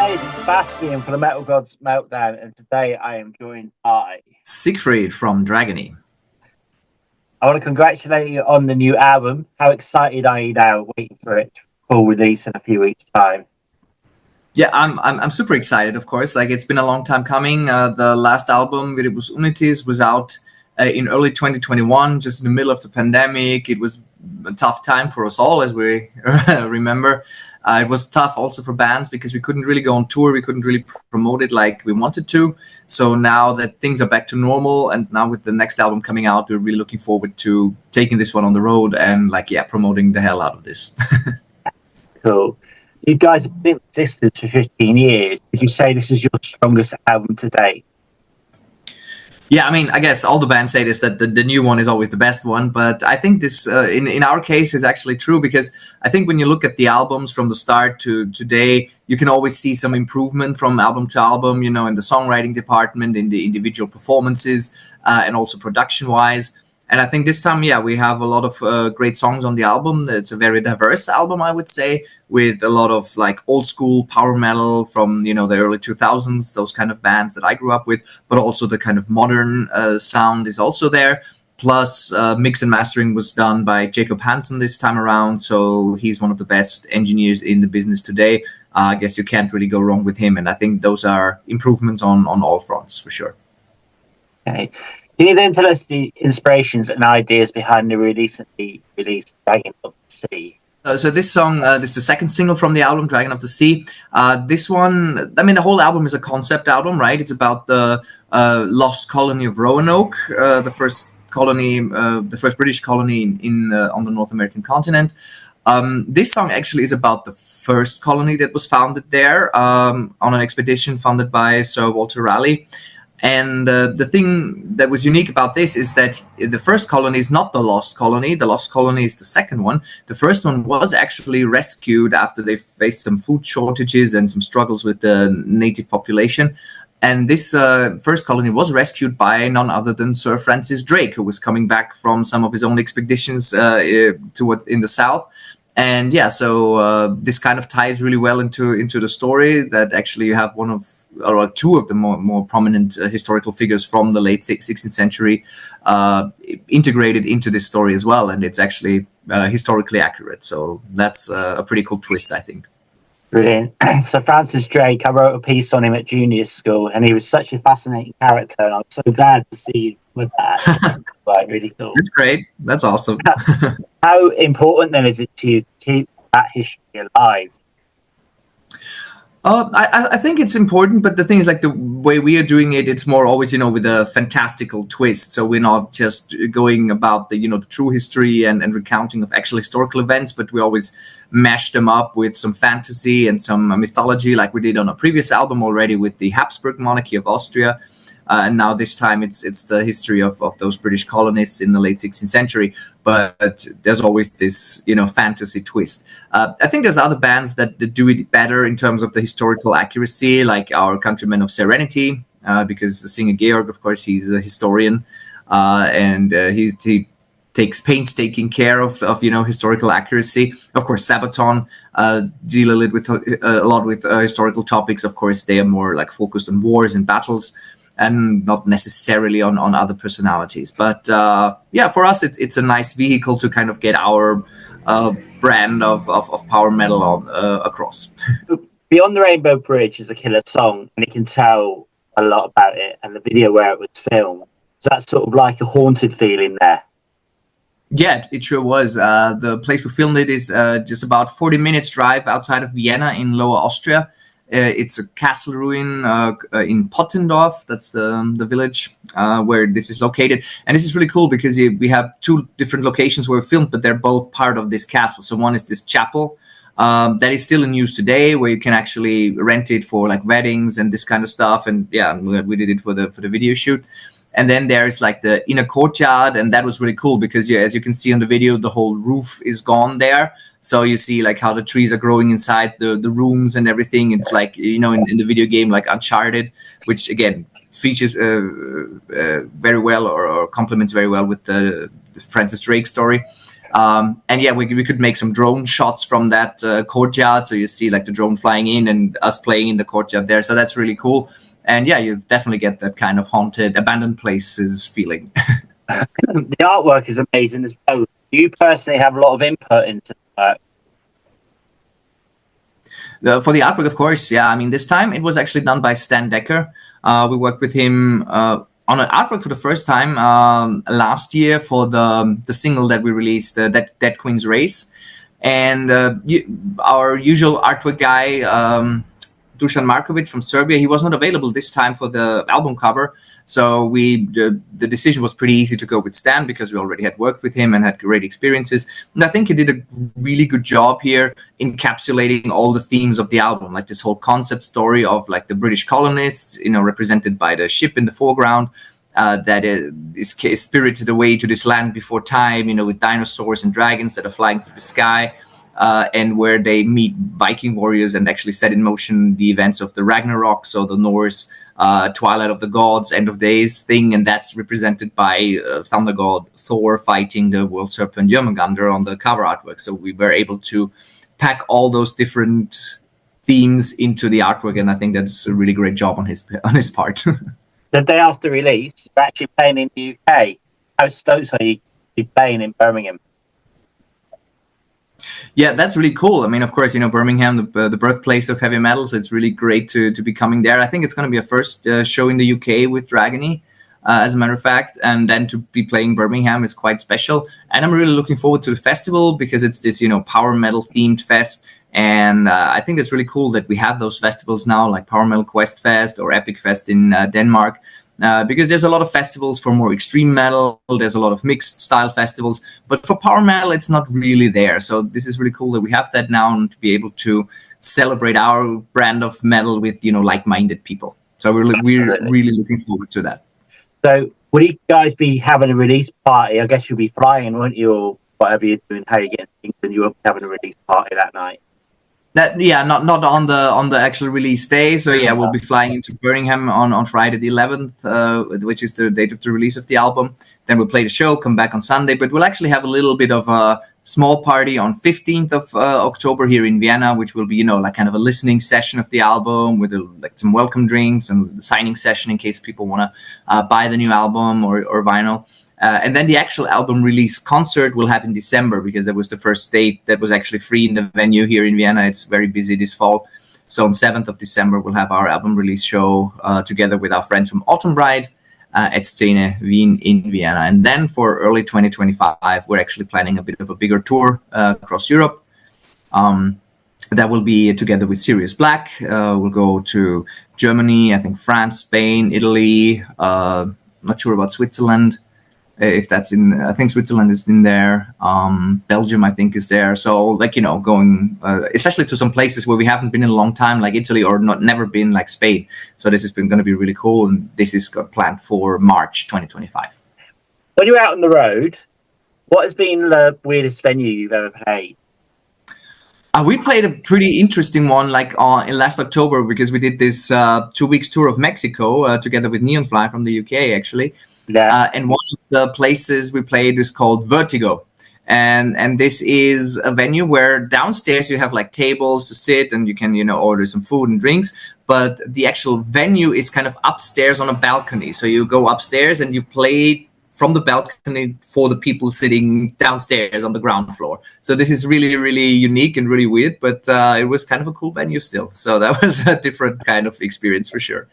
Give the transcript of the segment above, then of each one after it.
Hey, it's Sebastian for the Metal Gods Meltdown, and today I am joined by Siegfried from Dragony. I want to congratulate you on the new album. How excited are you now, waiting for it full release in a few weeks' time? Yeah, I'm super excited. Of course, like it's been a long time coming. The last album, Viribus Unitis, was out in early 2021, just in the middle of the pandemic. It was a tough time for us all, as we remember. It was tough also for bands because we couldn't really go on tour. We couldn't really promote it like we wanted to. So now that things are back to normal, and now with the next album coming out, we're really looking forward to taking this one on the road and promoting the hell out of this. Cool. You guys have been in existence for 15 years. Would you say this is your strongest album to date? Yeah, I mean, I guess all the bands say this, that the new one is always the best one. But I think this, in our case, is actually true, because I think when you look at the albums from the start to today, you can always see some improvement from album to album, in the songwriting department, in the individual performances, and also production-wise. And I think this time, we have a lot of great songs on the album. It's a very diverse album, I would say, with a lot of like old school power metal from, the early 2000s, those kind of bands that I grew up with, but also the kind of modern sound is also there. Plus, mix and mastering was done by Jacob Hansen this time around. So he's one of the best engineers in the business today. I guess you can't really go wrong with him. And I think those are improvements on all fronts for sure. Okay. Can you then tell us the inspirations and ideas behind the recently released Dragon of the Sea? So this song, this is the second single from the album, Dragon of the Sea. This one, I mean, the whole album is a concept album, right? It's about the lost colony of Roanoke, the first colony, the first British colony on the North American continent. This song actually is about the first colony that was founded there on an expedition funded by Sir Walter Raleigh. And the thing that was unique about this is that the first colony is not the lost colony. The lost colony is the second one. The first one was actually rescued after they faced some food shortages and some struggles with the native population. And this first colony was rescued by none other than Sir Francis Drake, who was coming back from some of his own expeditions in the south. And so this kind of ties really well into the story, that actually you have two of the more prominent historical figures from the late 16th century integrated into this story as well, and it's actually historically accurate. So that's a pretty cool twist, I think. Brilliant. So Francis Drake, I wrote a piece on him at junior school, and he was such a fascinating character, and I'm so glad to see you with that. It's like really cool. That's great. That's awesome. How important then is it to keep that history alive? I think it's important, but the thing is, like, the way we are doing it, it's more always, with a fantastical twist. So we're not just going about the true history and recounting of actual historical events, but we always mash them up with some fantasy and some mythology, like we did on a previous album already with the Habsburg monarchy of Austria. And now this time it's the history of those British colonists in the late 16th century. But there's always this, fantasy twist. I think there's other bands that do it better in terms of the historical accuracy, like our countrymen of Serenity, because the singer Georg, of course, he's a historian, and he takes painstaking care of historical accuracy. Of course, Sabaton deal a lot with historical topics. Of course, they are more like focused on wars and battles, and not necessarily on other personalities. But for us, it's a nice vehicle to kind of get our brand of power metal across. Beyond the Rainbow Bridge is a killer song, and you can tell a lot about it, and the video where it was filmed. Is that sort of like a haunted feeling there? Yeah, it sure was. The place we filmed it is just about 40 minutes drive outside of Vienna in Lower Austria. It's a castle ruin in Pottendorf. That's the village where this is located. And this is really cool because we have two different locations where we filmed, but they're both part of this castle. So one is this chapel that is still in use today, where you can actually rent it for like weddings and this kind of stuff. And we did it for the video shoot. And then there's like the inner courtyard, and that was really cool because as you can see on the video, the whole roof is gone there. So you see like how the trees are growing inside the rooms and everything. It's like, in the video game, like Uncharted, which again features very well or complements very well with the Francis Drake story. And yeah, we could make some drone shots from that courtyard. So you see like the drone flying in and us playing in the courtyard there. So that's really cool. And yeah, you definitely get that kind of haunted, abandoned places feeling. The artwork is amazing as well. You personally have a lot of input into the work. For the artwork, of course, yeah. I mean, this time it was actually done by Stan Decker. We worked with him on an artwork for the first time last year for the single that we released, Dead Queen's Race. And our usual artwork guy, Dusan Markovic from Serbia, he was not available this time for the album cover. So the decision was pretty easy to go with Stan because we already had worked with him and had great experiences. And I think he did a really good job here encapsulating all the themes of the album, like this whole concept story of like the British colonists, represented by the ship in the foreground, that is spirited away to this land before time, with dinosaurs and dragons that are flying through the sky. And where they meet Viking warriors and actually set in motion the events of the Ragnarok, so the Norse Twilight of the Gods, End of Days thing, and that's represented by Thunder God Thor fighting the World Serpent Jörmungandr on the cover artwork. So we were able to pack all those different themes into the artwork, and I think that's a really great job on his part. The day after release, you're actually playing in the UK. How stoked are you to be playing in Birmingham? Yeah, that's really cool. I mean, of course, Birmingham, the birthplace of heavy metal, so it's really great to be coming there. I think it's going to be a first show in the UK with Dragony, as a matter of fact, and then to be playing Birmingham is quite special. And I'm really looking forward to the festival because it's this, power metal themed fest. And I think it's really cool that we have those festivals now, like Power Metal Quest Fest or Epic Fest in Denmark. Because there's a lot of festivals for more extreme metal, there's a lot of mixed style festivals, but for power metal, it's not really there. So this is really cool that we have that now and to be able to celebrate our brand of metal with, like-minded people. So we're really looking forward to that. So will you guys be having a release party? I guess you'll be flying, won't you, or whatever you're doing, how you get to England, you won't be having a release party that night. Not on the actual release day. So yeah, we'll be flying into Birmingham on Friday the 11th, which is the date of the release of the album. Then we'll play the show, come back on Sunday, but we'll actually have a little bit of a small party on 15th of October here in Vienna, which will be like kind of a listening session of the album with like some welcome drinks and the signing session in case people want to buy the new album or vinyl. And then the actual album release concert we'll have in December because that was the first date that was actually free in the venue here in Vienna. It's very busy this fall. So on 7th of December, we'll have our album release show together with our friends from Autumn Bride at Szene Wien in Vienna. And then for early 2025, we're actually planning a bit of a bigger tour across Europe. That will be together with Sirius Black. We'll go to Germany, I think France, Spain, Italy. Not sure about Switzerland. If that's I think Switzerland is in there. Belgium, I think, is there. So, going, especially to some places where we haven't been in a long time, like Italy, or never been, like Spain. So this is going to be really cool. And this is planned for March 2025. When you're out on the road, what has been the weirdest venue you've ever played? We played a pretty interesting one, in last October, because we did this 2 weeks tour of Mexico together with Neonfly from the UK, actually. Yeah. And one of the places we played is called Vertigo. And this is a venue where downstairs you have like tables to sit and you can, order some food and drinks. But the actual venue is kind of upstairs on a balcony. So you go upstairs and you play from the balcony for the people sitting downstairs on the ground floor. So this is really, really unique and really weird, but it was kind of a cool venue still. So that was a different kind of experience for sure.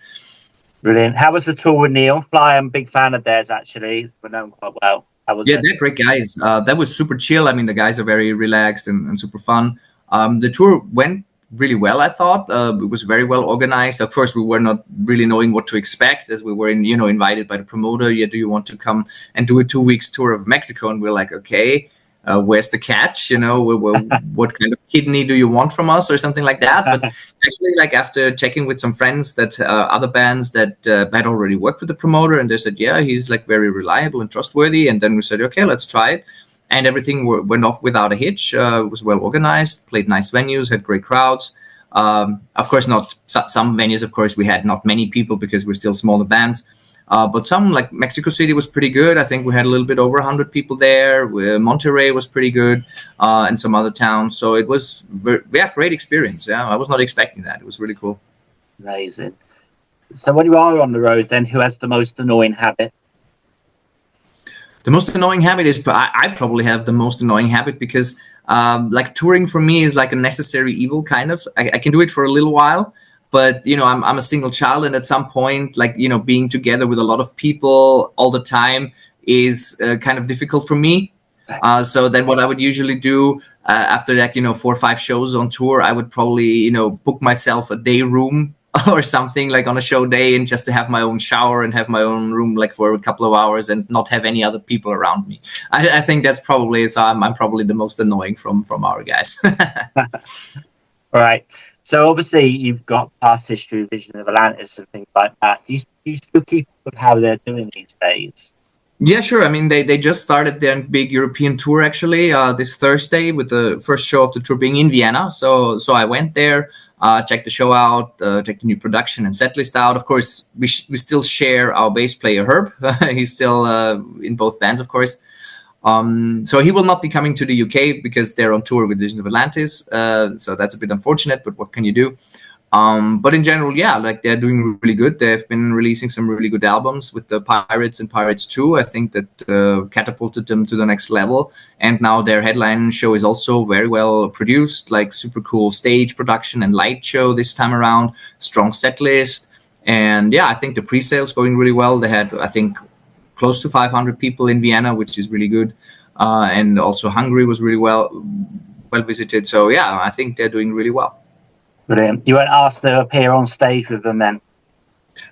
Brilliant. How was the tour with Neonfly? I'm a big fan of theirs, actually. We know them quite well. They're great guys. That was super chill. I mean, the guys are very relaxed and super fun. The tour went really well, I thought. It was very well organized. Of course, we were not really knowing what to expect as we were invited by the promoter. Yeah, do you want to come and do a 2 weeks tour of Mexico? And we're like, okay. Where's the catch? What kind of kidney do you want from us or something like that? But actually, after checking with some friends that other bands that had already worked with the promoter, and they said, yeah, he's very reliable and trustworthy. And then we said, okay, let's try it. And everything went off without a hitch. It was well organized, played nice venues, had great crowds. Of course, not some venues. Of course, we had not many people because we're still smaller bands. But some, like Mexico City, was pretty good. I think we had a little bit over 100 people there. Monterrey was pretty good, and some other towns. So it was great experience. Yeah, I was not expecting that. It was really cool. Amazing. So when you are on the road, then who has the most annoying habit? The most annoying habit is I probably have the most annoying habit because like touring for me is like a necessary evil kind of. I can do it for a little while, but you know I'm a single child, and at some point, like you know, being together with a lot of people all the time is kind of difficult for me. So then what I would usually do after that, you know, 4 or 5 shows on tour, I would probably, you know, book myself a day room or something like on a show day, and just to have my own shower and have my own room like for a couple of hours and not have any other people around me. I think that's probably, so I'm probably the most annoying from our guys. All right. So obviously you've got past history, Vision of Atlantis and things like that. Do you still keep up with how they're doing these days? Yeah, sure. I mean, they just started their big European tour actually this Thursday, with the first show of the tour being in Vienna. So I went there, checked the show out, checked the new production and set list out. Of course, we still share our bass player Herb. He's still in both bands, of course. So he will not be coming to the UK because they're on tour with Visions of Atlantis. So that's a bit unfortunate, but what can you do? But in general, yeah, like they're doing really good. They've been releasing some really good albums with the Pirates and Pirates 2. I think that catapulted them to the next level. And now their headline show is also very well produced, like super cool stage production and light show this time around, strong set list. And yeah, I think the pre-sales going really well. They had, I think, close to 500 people in Vienna, which is really good. And also Hungary was really well visited. So yeah, I think they're doing really well. Brilliant. You weren't asked to appear on stage with them then?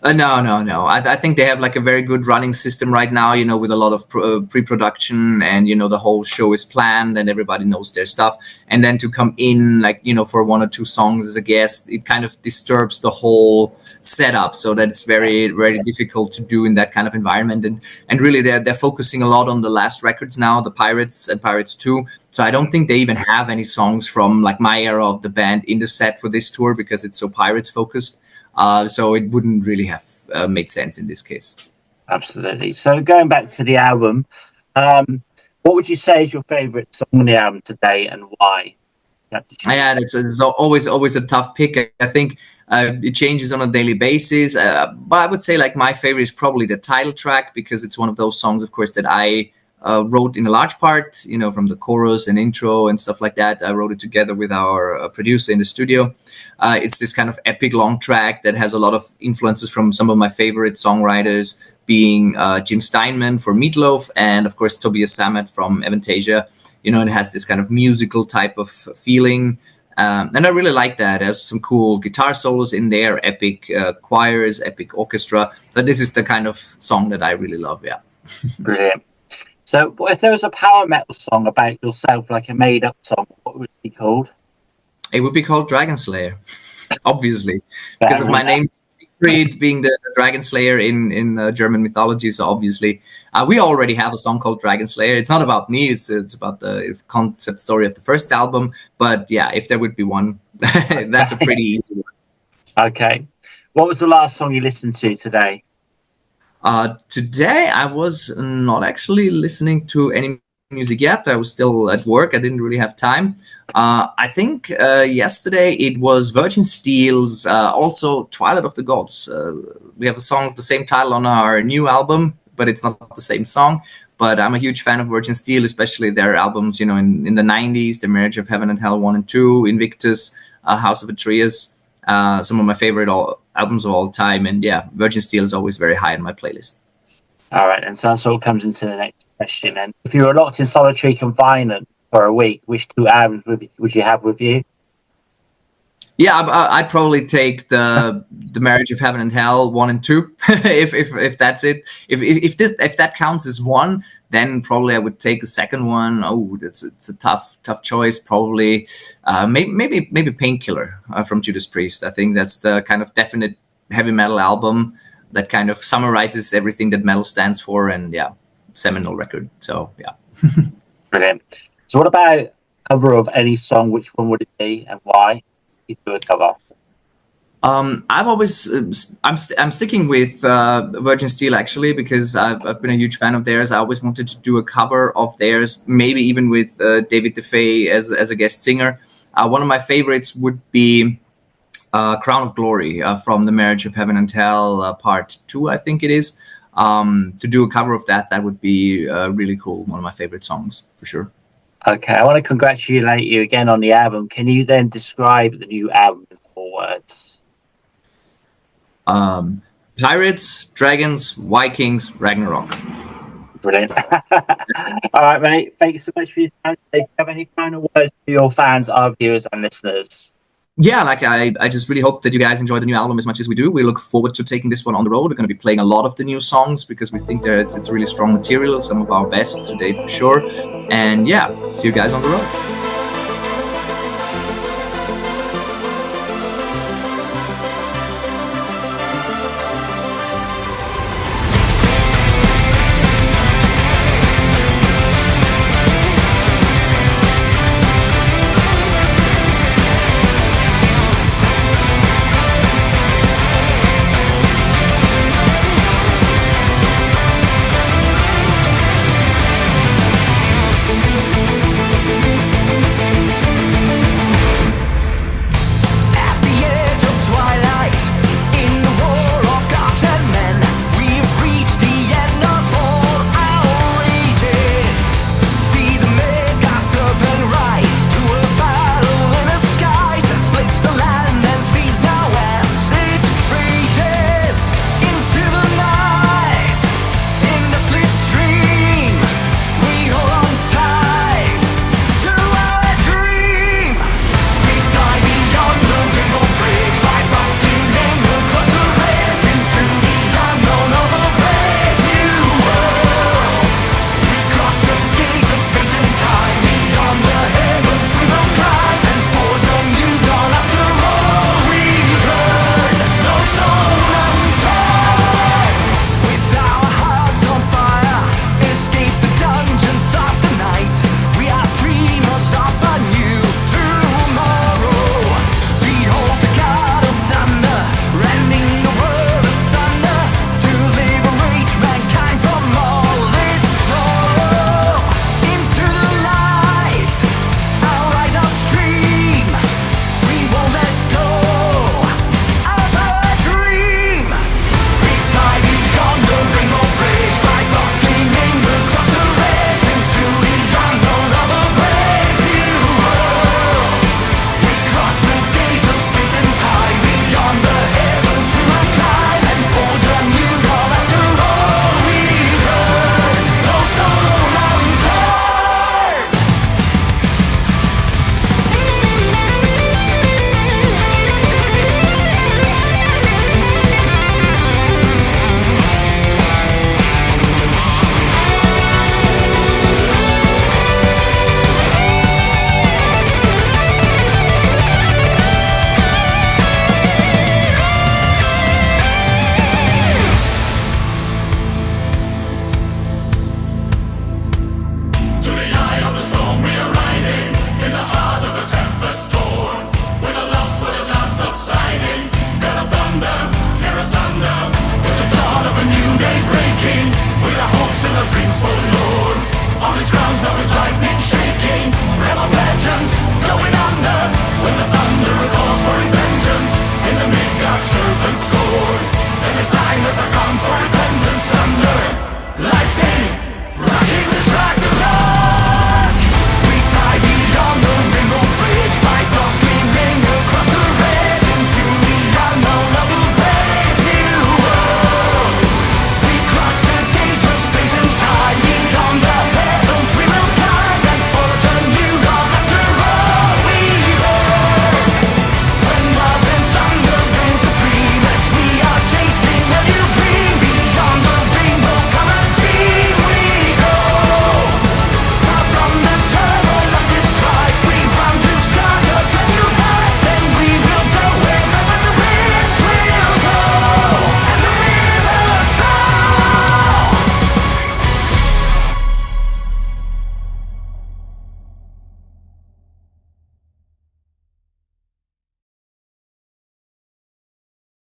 No. I think they have like a very good running system right now, you know, with a lot of pre-production, and, you know, the whole show is planned and everybody knows their stuff. And then to come in, like, you know, for 1 or 2 songs as a guest, it kind of disturbs the whole setup. So that it's very, very difficult to do in that kind of environment. And really they're focusing a lot on the last records now, the Pirates and Pirates 2. So I don't think they even have any songs from like my era of the band in the set for this tour because it's so Pirates focused. So it wouldn't really have made sense in this case. Absolutely. So going back to the album, what would you say is your favorite song on the album today, and why? Yeah, it's always a tough pick. I think it changes on a daily basis. But I would say like my favorite is probably the title track, because it's one of those songs, of course, that I wrote in a large part, you know, from the chorus and intro and stuff like that. I wrote it together with our producer in the studio. It's this kind of epic long track that has a lot of influences from some of my favorite songwriters, being Jim Steinman for Meatloaf, and of course Tobias Sammet from Avantasia. You know, it has this kind of musical type of feeling. And I really like that. There's some cool guitar solos in there, epic choirs, epic orchestra. So this is the kind of song that I really love, yeah. Brilliant. So if there was a power metal song about yourself, like a made-up song, what would it be called? It would be called Dragon Slayer, obviously, because of my name, Siegfried, being the Dragon Slayer in German mythology. So obviously, we already have a song called Dragon Slayer. It's not about me. It's about the concept story of the first album. But yeah, if there would be one, that's a pretty easy one. Okay. What was the last song you listened to today? Today, I was not actually listening to any music yet. I was still at work. I didn't really have time. I think yesterday it was Virgin Steel's also Twilight of the Gods. We have a song of the same title on our new album, but it's not the same song. But I'm a huge fan of Virgin Steel, especially their albums, you know, in the 90s, The Marriage of Heaven and Hell 1 and 2, Invictus, House of Atreus. Some of my favorite albums of all time. And yeah, Virgin Steel is always very high on my playlist. All right, and so that sort of comes into the next question then. If you were locked in solitary confinement for a week, which 2 albums would you have with you? Yeah, I'd probably take the Marriage of Heaven and Hell 1 and 2, if that's it. If that counts as one, then probably I would take the second one. Oh, it's a tough choice. Probably maybe Painkiller from Judas Priest. I think that's the kind of definite heavy metal album that kind of summarizes everything that metal stands for, and yeah, seminal record. So yeah. Brilliant. So what about a cover of any song? Which one would it be and why? You do a cover. I've always I'm sticking with Virgin Steel actually, because I've been a huge fan of theirs. I always wanted to do a cover of theirs, maybe even with David DeFay as a guest singer. One of my favorites would be Crown of Glory from The Marriage of Heaven and Hell Part 2, I think it is. To do a cover of that would be really cool. One of my favorite songs for sure. Okay, I want to congratulate you again on the album. Can you then describe the new album in 4 words? Pirates, Dragons, Vikings, Ragnarok. Brilliant. All right, mate. Thanks so much for your time. Do you have any final words for your fans, our viewers, and listeners? Yeah, like I just really hope that you guys enjoy the new album as much as we do. We look forward to taking this one on the road. We're going to be playing a lot of the new songs because we think that it's really strong material, some of our best to date for sure. And yeah, see you guys on the road.